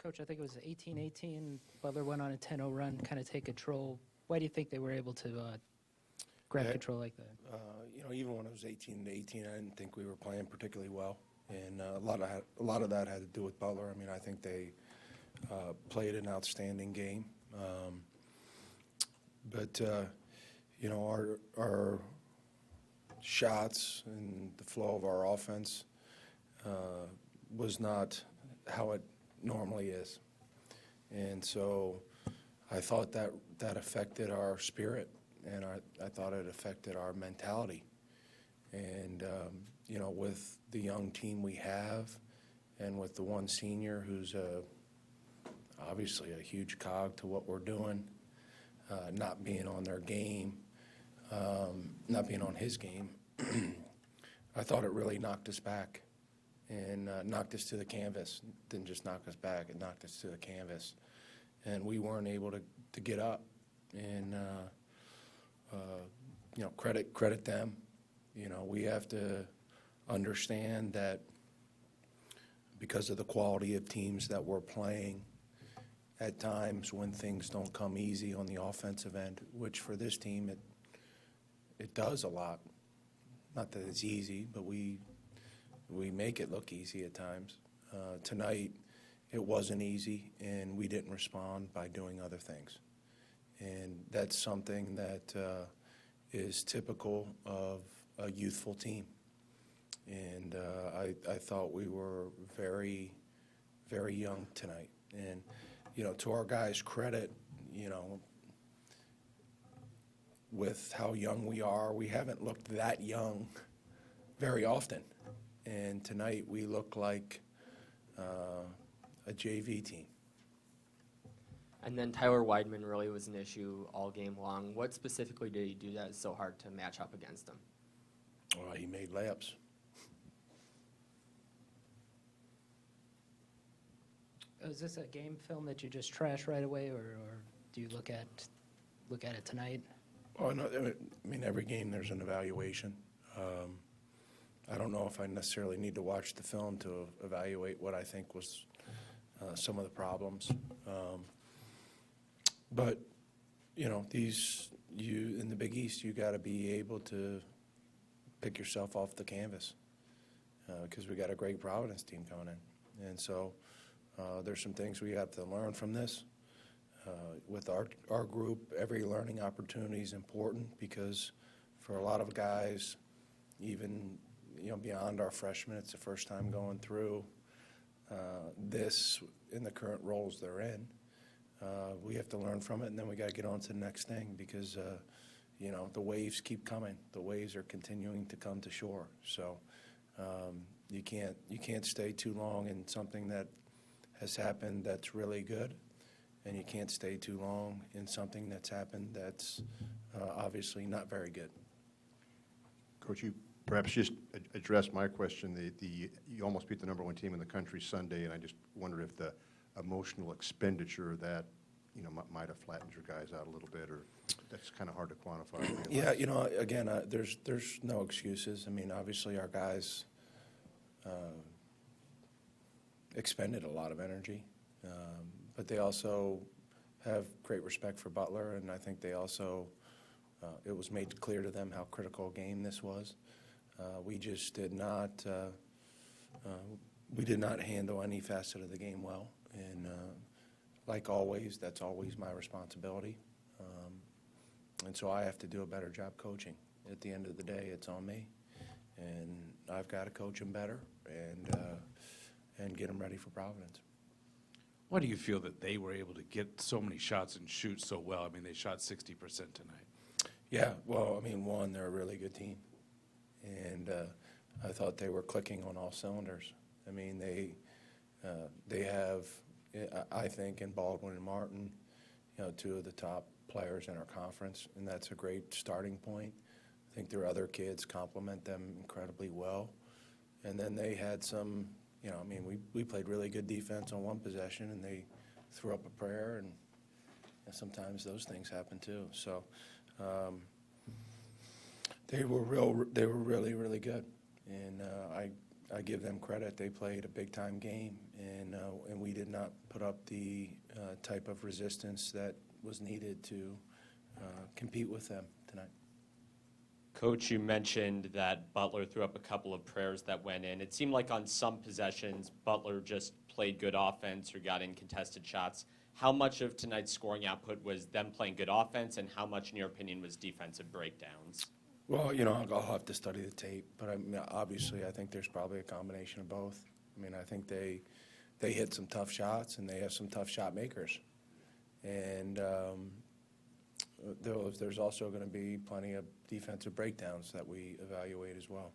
Coach, I think it was 18-18. Butler went on a 10-0 run, kind of take control. Why do you think they were able to grab control like that? Even when it was 18-18, I didn't think we were playing particularly well, and a lot of that had to do with Butler. I mean, I think they played an outstanding game, but our shots and the flow of our offense was not how it normally is, and so I thought that affected our spirit, and I thought it affected our mentality. And, with the young team we have and with the one senior who's obviously a huge cog to what we're doing, not being on their game, not being on his game, I thought it really knocked us back and knocked us to the canvas. Didn't just knock us back, it knocked us to the canvas. And we weren't able to get up. And, credit them. We have to understand that because of the quality of teams that we're playing, at times when things don't come easy on the offensive end, which for this team it does a lot. Not that it's easy, but we make it look easy at times. Tonight it wasn't easy, and we didn't respond by doing other things. And that's something that is typical of a youthful team. And I thought we were very, very young tonight. And, to our guys' credit, with how young we are, we haven't looked that young very often. And tonight we look like a JV team. And then Tyler Weidman really was an issue all game long. What specifically did he do that is so hard to match up against him? Well, he made layups. Is this a game film that you just trash right away, or do you look at it tonight? Oh, no, I mean, every game there's an evaluation. I don't know if I necessarily need to watch the film to evaluate what I think was some of the problems. But, in the Big East, you got to be able to pick yourself off the canvas because we got a great Providence team coming in. And so there's some things we have to learn from this. With our group, every learning opportunity is important because for a lot of guys, even beyond our freshmen, it's the first time going through this in the current roles they're in. We have to learn from it, and then we got to get on to the next thing because the waves keep coming. The waves are continuing to come to shore. So you can't stay too long in something that has happened that's really good, and you can't stay too long in something that's happened that's obviously not very good. Coach, you perhaps just addressed my question. You almost beat the #1 team in the country Sunday, and I just wonder if the emotional expenditure that might have flattened your guys out a little bit, or that's kind of hard to quantify. Yeah, again, there's no excuses. I mean, obviously our guys expended a lot of energy, but they also have great respect for Butler, and I think they also it was made clear to them how critical a game this was. We just did not handle any facet of the game well, and like always, that's always my responsibility, and so I have to do a better job coaching. At the end of the day, it's on me, and I've got to coach them better and get them ready for Providence. Why do you feel that they were able to get so many shots and shoot so well? I mean, they shot 60% tonight. Yeah, well, I mean, one, they're a really good team, and I thought they were clicking on all cylinders. I mean, they have, I think, in Baldwin and Martin, two of the top players in our conference, and that's a great starting point. I think their other kids complement them incredibly well. And then they had some, we played really good defense on one possession, and they threw up a prayer, and sometimes those things happen too. So they were really, really good. And I I give them credit. They played a big-time game, and we did not put up the type of resistance that was needed to compete with them tonight. Coach, you mentioned that Butler threw up a couple of prayers that went in. It seemed like on some possessions, Butler just played good offense or got in contested shots. How much of tonight's scoring output was them playing good offense, and how much, in your opinion, was defensive breakdowns? Well, I'll have to study the tape, but obviously I think there's probably a combination of both. I mean, I think they hit some tough shots, and they have some tough shot makers. And there's also going to be plenty of defensive breakdowns that we evaluate as well.